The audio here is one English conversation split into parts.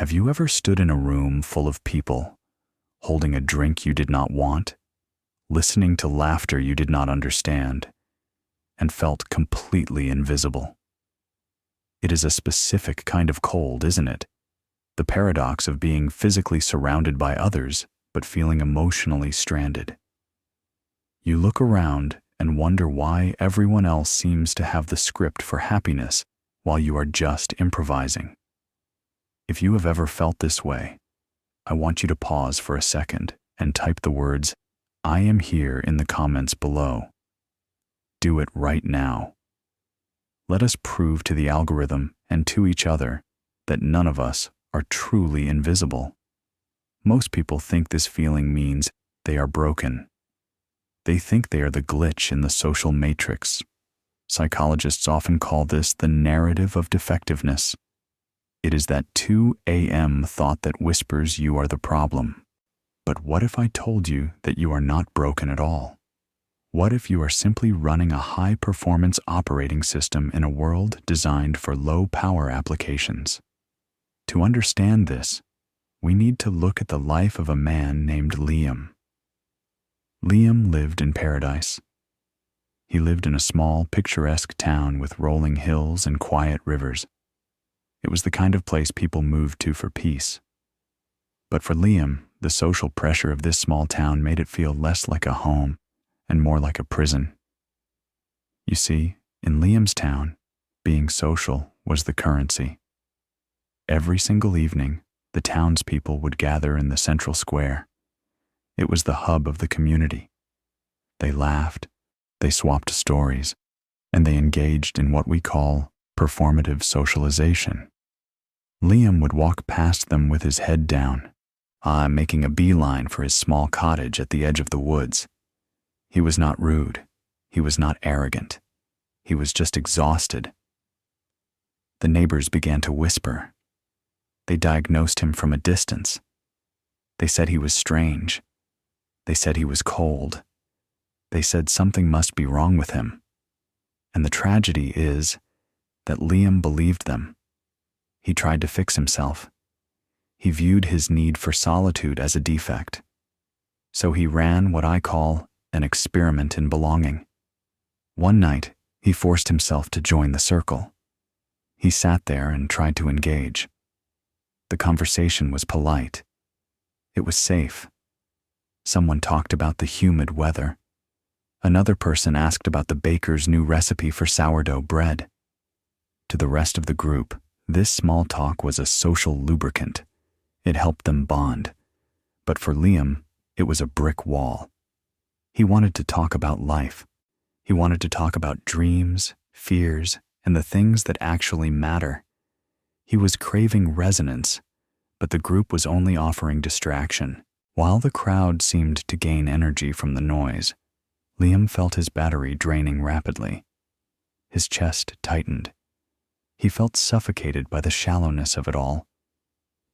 Have you ever stood in a room full of people, holding a drink you did not want, listening to laughter you did not understand, and felt completely invisible? It is a specific kind of cold, isn't it? The paradox of being physically surrounded by others, but feeling emotionally stranded. You look around and wonder why everyone else seems to have the script for happiness while you are just improvising. If you have ever felt this way, I want you to pause for a second and type the words, "I am here," in the comments below. Do it right now. Let us prove to the algorithm and to each other that none of us are truly invisible. Most people think this feeling means they are broken. They think they are the glitch in the social matrix. Psychologists often call this the narrative of defectiveness. It is that 2 a.m. thought that whispers you are the problem. But what if I told you that you are not broken at all? What if you are simply running a high-performance operating system in a world designed for low-power applications? To understand this, we need to look at the life of a man named Liam. Liam lived in paradise. He lived in a small, picturesque town with rolling hills and quiet rivers. It was the kind of place people moved to for peace. But for Liam, the social pressure of this small town made it feel less like a home and more like a prison. You see, in Liam's town, being social was the currency. Every single evening, the townspeople would gather in the central square. It was the hub of the community. They laughed, they swapped stories, and they engaged in what we call performative socialization. Liam would walk past them with his head down, making a beeline for his small cottage at the edge of the woods. He was not rude. He was not arrogant. He was just exhausted. The neighbors began to whisper. They diagnosed him from a distance. They said he was strange. They said he was cold. They said something must be wrong with him. And the tragedy is that Liam believed them. He tried to fix himself. He viewed his need for solitude as a defect. So he ran what I call an experiment in belonging. One night, he forced himself to join the circle. He sat there and tried to engage. The conversation was polite. It was safe. Someone talked about the humid weather. Another person asked about the baker's new recipe for sourdough bread. To the rest of the group, this small talk was a social lubricant. It helped them bond. But for Liam, it was a brick wall. He wanted to talk about life. He wanted to talk about dreams, fears, and the things that actually matter. He was craving resonance, but the group was only offering distraction. While the crowd seemed to gain energy from the noise, Liam felt his battery draining rapidly. His chest tightened. He felt suffocated by the shallowness of it all.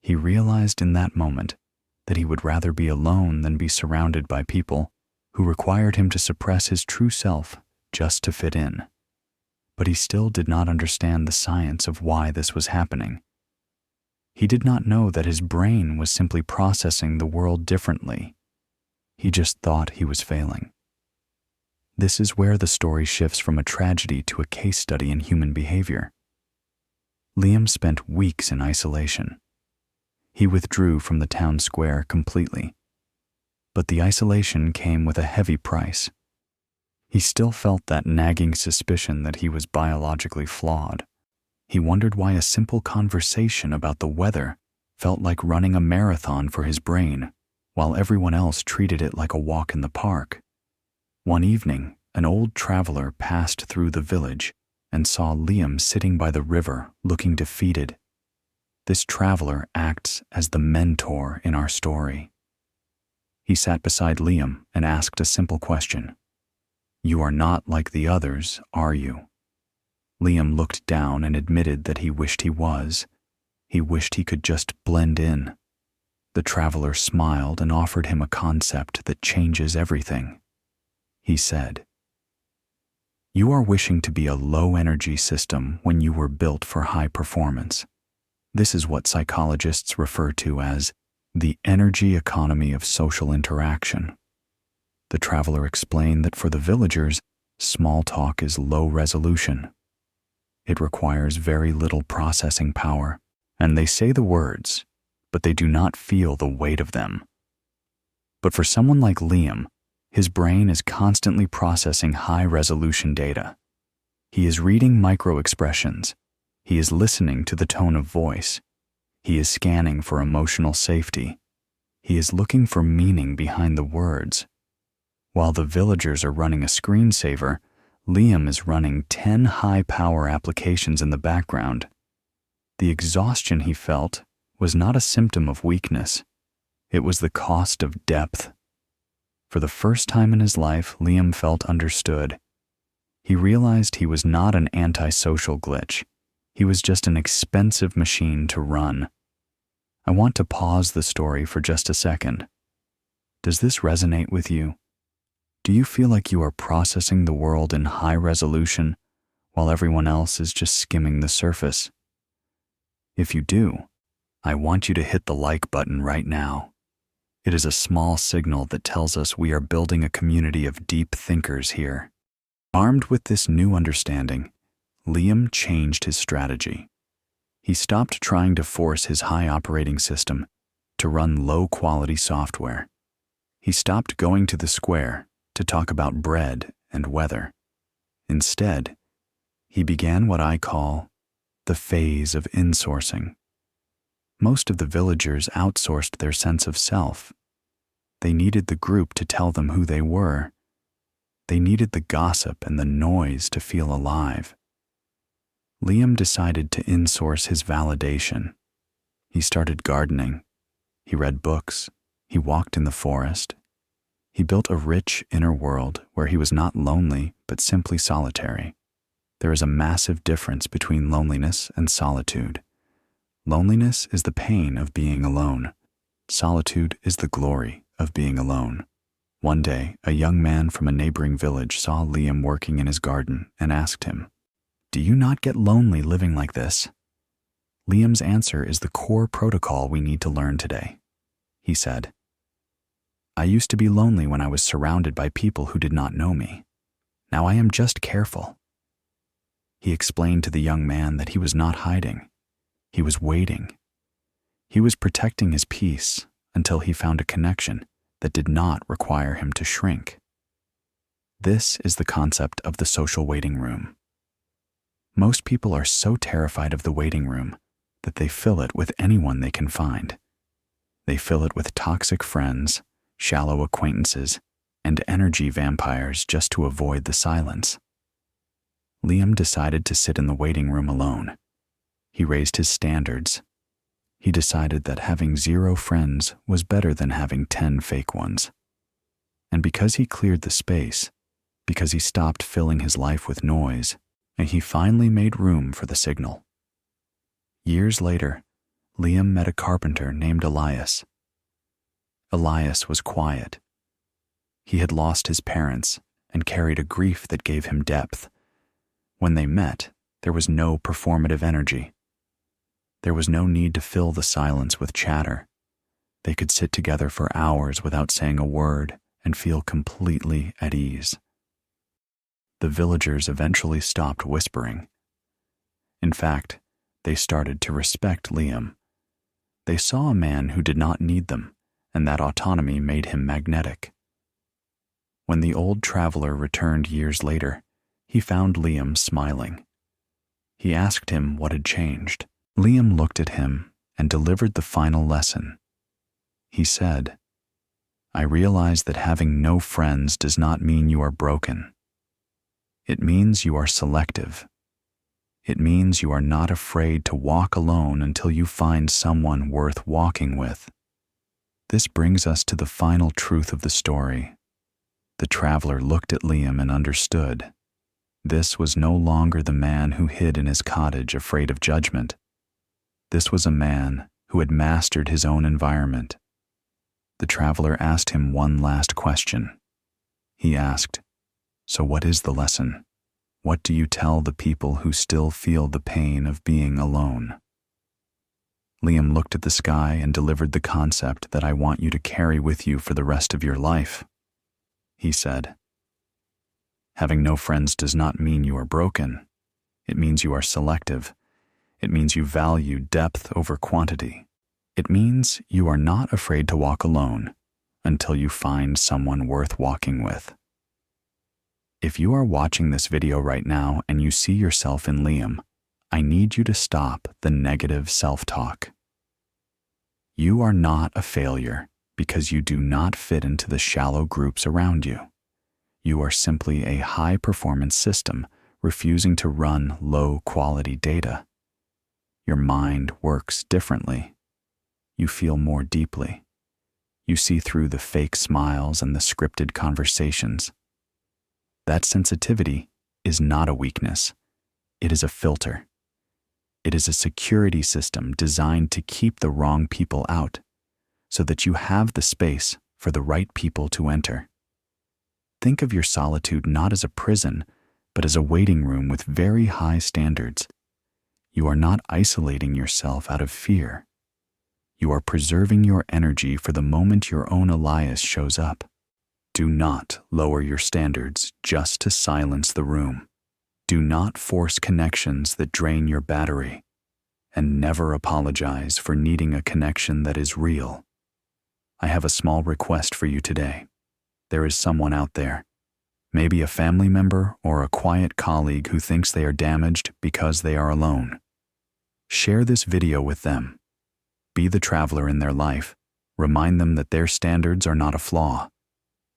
He realized in that moment that he would rather be alone than be surrounded by people who required him to suppress his true self just to fit in. But he still did not understand the science of why this was happening. He did not know that his brain was simply processing the world differently. He just thought he was failing. This is where the story shifts from a tragedy to a case study in human behavior. Liam spent weeks in isolation. He withdrew from the town square completely. But the isolation came with a heavy price. He still felt that nagging suspicion that he was biologically flawed. He wondered why a simple conversation about the weather felt like running a marathon for his brain, while everyone else treated it like a walk in the park. One evening, an old traveler passed through the village and saw Liam sitting by the river looking defeated. This traveler acts as the mentor in our story. He sat beside Liam and asked a simple question. "You are not like the others, are you?" Liam looked down and admitted that he wished he was. He wished he could just blend in. The traveler smiled and offered him a concept that changes everything. He said, "You are wishing to be a low-energy system when you were built for high performance. This is what psychologists refer to as the energy economy of social interaction. The traveler explained that for the villagers, small talk is low resolution. It requires very little processing power, and they say the words, but they do not feel the weight of them. But for someone like Liam, his brain is constantly processing high-resolution data. He is reading micro-expressions. He is listening to the tone of voice. He is scanning for emotional safety. He is looking for meaning behind the words. While the villagers are running a screensaver, Liam is running 10 high-power applications in the background. The exhaustion he felt was not a symptom of weakness. It was the cost of depth. For the first time in his life, Liam felt understood. He realized he was not an antisocial glitch. He was just an expensive machine to run. I want to pause the story for just a second. Does this resonate with you? Do you feel like you are processing the world in high resolution while everyone else is just skimming the surface? If you do, I want you to hit the like button right now. It is a small signal that tells us we are building a community of deep thinkers here. Armed with this new understanding, Liam changed his strategy. He stopped trying to force his high operating system to run low-quality software. He stopped going to the square to talk about bread and weather. Instead, he began what I call the phase of insourcing. Most of the villagers outsourced their sense of self. They needed the group to tell them who they were. They needed the gossip and the noise to feel alive. Liam decided to insource his validation. He started gardening. He read books. He walked in the forest. He built a rich inner world where he was not lonely, but simply solitary. There is a massive difference between loneliness and solitude. Loneliness is the pain of being alone. Solitude is the glory of being alone. One day, a young man from a neighboring village saw Liam working in his garden and asked him, "Do you not get lonely living like this?" Liam's answer is the core protocol we need to learn today. He said, "I used to be lonely when I was surrounded by people who did not know me. Now I am just careful." He explained to the young man that he was not hiding. He was waiting. He was protecting his peace until he found a connection that did not require him to shrink. This is the concept of the social waiting room. Most people are so terrified of the waiting room that they fill it with anyone they can find. They fill it with toxic friends, shallow acquaintances, and energy vampires just to avoid the silence. Liam decided to sit in the waiting room alone. He raised his standards. He decided that having 0 friends was better than having 10 fake ones. And because he cleared the space, because he stopped filling his life with noise, he finally made room for the signal. Years later, Liam met a carpenter named Elias. Elias was quiet. He had lost his parents and carried a grief that gave him depth. When they met, there was no performative energy. There was no need to fill the silence with chatter. They could sit together for hours without saying a word and feel completely at ease. The villagers eventually stopped whispering. In fact, they started to respect Liam. They saw a man who did not need them, and that autonomy made him magnetic. When the old traveler returned years later, he found Liam smiling. He asked him what had changed. Liam looked at him and delivered the final lesson. He said, "I realize that having no friends does not mean you are broken. It means you are selective. It means you are not afraid to walk alone until you find someone worth walking with." This brings us to the final truth of the story. The traveler looked at Liam and understood. This was no longer the man who hid in his cottage afraid of judgment. This was a man who had mastered his own environment. The traveler asked him one last question. He asked, "So what is the lesson? What do you tell the people who still feel the pain of being alone?" Liam looked at the sky and delivered the concept that I want you to carry with you for the rest of your life. He said, "Having no friends does not mean you are broken. It means you are selective. It means you value depth over quantity. It means you are not afraid to walk alone until you find someone worth walking with." If you are watching this video right now and you see yourself in Liam, I need you to stop the negative self-talk. You are not a failure because you do not fit into the shallow groups around you. You are simply a high-performance system refusing to run low-quality data. Your mind works differently. You feel more deeply. You see through the fake smiles and the scripted conversations. That sensitivity is not a weakness. It is a filter. It is a security system designed to keep the wrong people out, so that you have the space for the right people to enter. Think of your solitude not as a prison, but as a waiting room with very high standards. You are not isolating yourself out of fear. You are preserving your energy for the moment your own Elias shows up. Do not lower your standards just to silence the room. Do not force connections that drain your battery. And never apologize for needing a connection that is real. I have a small request for you today. There is someone out there, maybe a family member or a quiet colleague who thinks they are damaged because they are alone. Share this video with them. Be the traveler in their life. Remind them that their standards are not a flaw.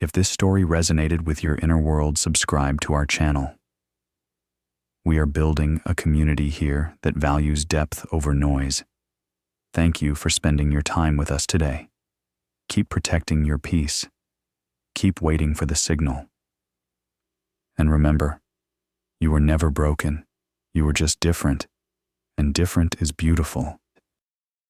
If this story resonated with your inner world, subscribe to our channel. We are building a community here that values depth over noise. Thank you for spending your time with us today. Keep protecting your peace. Keep waiting for the signal. And remember, you were never broken. You were just different, and different is beautiful.